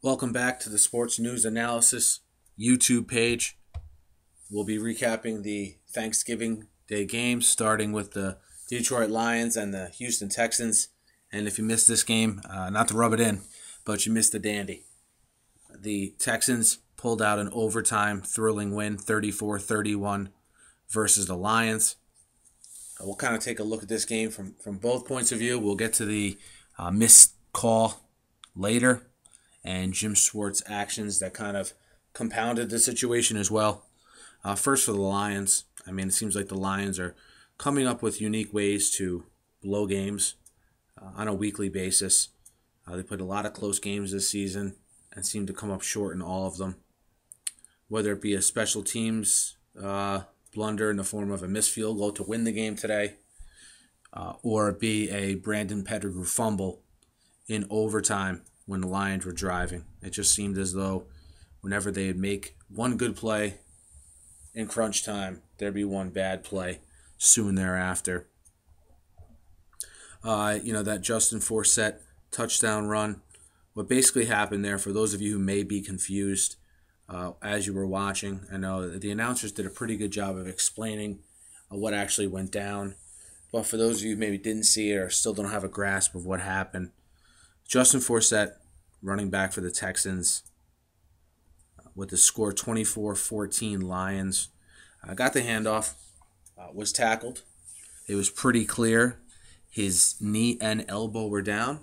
Welcome back to the Sports News Analysis YouTube page. We'll be recapping the Thanksgiving Day games, starting with the Detroit Lions and the Houston Texans. And if you missed this game, not to rub it in, but you missed the dandy. The Texans pulled out an overtime thrilling win, 34-31 versus the Lions. We'll kind of take a look at this game from both points of view. We'll get to the missed call later and Jim Schwartz's actions that kind of compounded the situation as well. First for the Lions. I mean, it seems like the Lions are coming up with unique ways to blow games on a weekly basis. They played a lot of close games this season and seem to come up short in all of them. Whether it be a special teams blunder in the form of a missed field goal to win the game today, or it be a Brandon Pettigrew fumble in overtime when the Lions were driving. It just seemed as though whenever they would make one good play in crunch time, there'd be one bad play soon thereafter. That Justin Forsett touchdown run. What basically happened there, for those of you who may be confused as you were watching, I know that the announcers did a pretty good job of explaining what actually went down. But for those of you who maybe didn't see it or still don't have a grasp of what happened, Justin Forsett, running back for the Texans, with the score 24-14 Lions, got the handoff, was tackled. It was pretty clear his knee and elbow were down.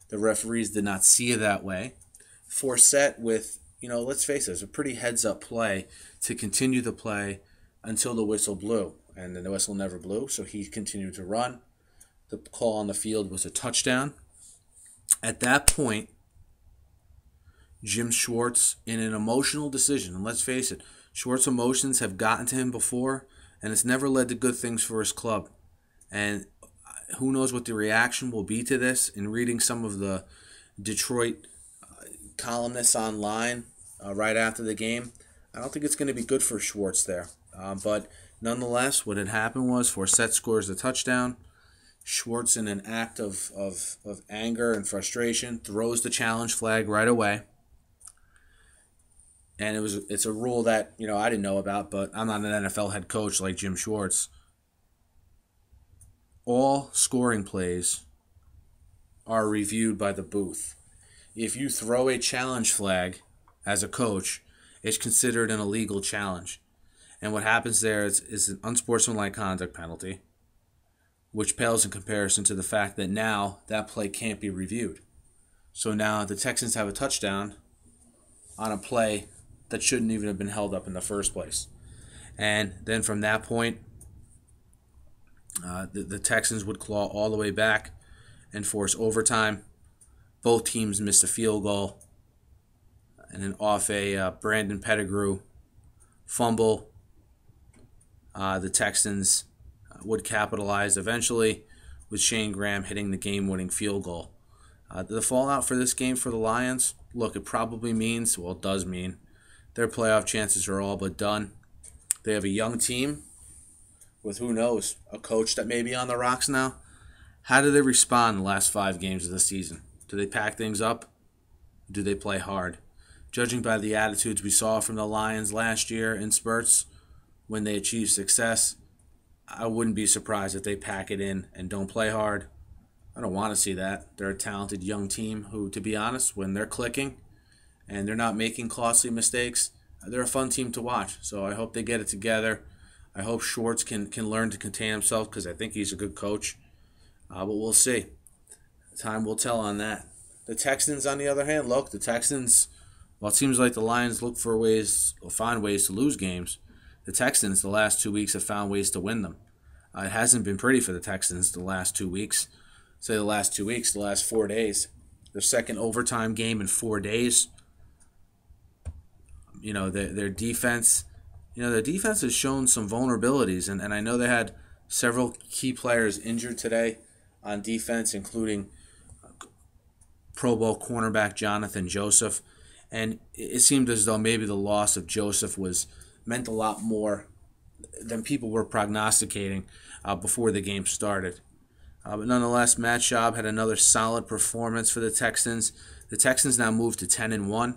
The referees did not see it that way. Forsett with, let's face it, it was a pretty heads-up play to continue the play until the whistle blew. And then the whistle never blew, so he continued to run. The call on the field was a touchdown. At that point, Jim Schwartz, in an emotional decision, and let's face it, Schwartz's emotions have gotten to him before, and it's never led to good things for his club. And who knows what the reaction will be to this. In reading some of the Detroit columnists online right after the game, I don't think it's going to be good for Schwartz there. But nonetheless, what had happened was Forsett scores the touchdown. Schwartz, in an act of anger and frustration, throws the challenge flag right away. And it's a rule that I didn't know about, but I'm not an NFL head coach like Jim Schwartz. All scoring plays are reviewed by the booth. If you throw a challenge flag as a coach, it's considered an illegal challenge. And what happens there is an unsportsmanlike conduct penalty, which pales in comparison to the fact that now that play can't be reviewed. So now the Texans have a touchdown on a play that shouldn't even have been held up in the first place. And then from that point, the Texans would claw all the way back and force overtime. Both teams missed a field goal. And then off a Brandon Pettigrew fumble, the Texans would capitalize eventually with Shane Graham hitting the game-winning field goal. The fallout for this game for the Lions, look, it probably means, well, it does mean, their playoff chances are all but done. They have a young team with, who knows, a coach that may be on the rocks now. How do they respond in the last 5 games of the season? Do they pack things up? Do they play hard? Judging by the attitudes we saw from the Lions last year in spurts when they achieved success, I wouldn't be surprised if they pack it in and don't play hard. I don't want to see that. They're a talented young team who, to be honest, when they're clicking and they're not making costly mistakes, they're a fun team to watch. So I hope they get it together. I hope Schwartz can learn to contain himself, because I think he's a good coach. But we'll see. Time will tell on that. The Texans, on the other hand, look, the Texans, well, it seems like the Lions look for ways or find ways to lose games. The Texans, the last 2 weeks, have found ways to win them. It hasn't been pretty for the Texans the last 2 weeks. Say the last 2 weeks, the last 4 days. Their second overtime game in 4 days. Their defense, their defense has shown some vulnerabilities, and I know they had several key players injured today on defense, including Pro Bowl cornerback Jonathan Joseph. And it seemed as though maybe the loss of Joseph meant a lot more than people were prognosticating before the game started. But nonetheless, Matt Schaub had another solid performance for the Texans. The Texans now move to 10-1.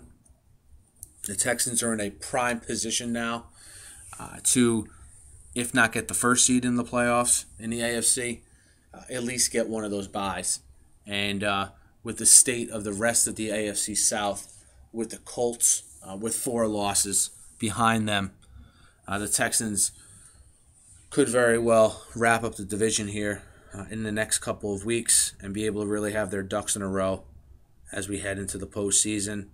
The Texans are in a prime position now to, if not get the first seed in the playoffs in the AFC, at least get one of those byes. And with the state of the rest of the AFC South, with the Colts with 4 losses behind them, the Texans could very well wrap up the division here in the next couple of weeks and be able to really have their ducks in a row as we head into the postseason.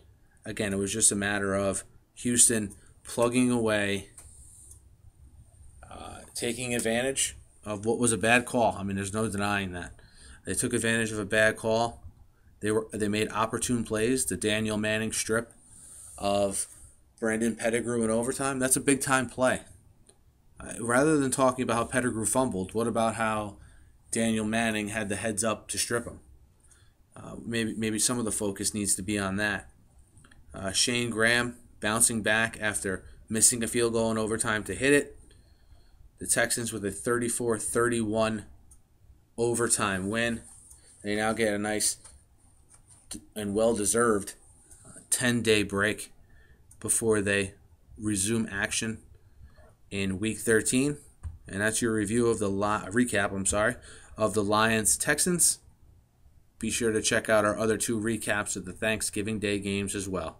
Again, it was just a matter of Houston plugging away, taking advantage of what was a bad call. I mean, there's no denying that. They took advantage of a bad call. They made opportune plays. The Daniel Manning strip of Brandon Pettigrew in overtime, that's a big-time play. Rather than talking about how Pettigrew fumbled, what about how Daniel Manning had the heads up to strip him? Maybe some of the focus needs to be on that. Shane Graham bouncing back after missing a field goal in overtime to hit it. The Texans with a 34-31 overtime win. They now get a nice and well-deserved 10-day break before they resume action in Week 13. And that's your review of the recap of the Lions-Texans. Be sure to check out our other 2 recaps of the Thanksgiving Day games as well.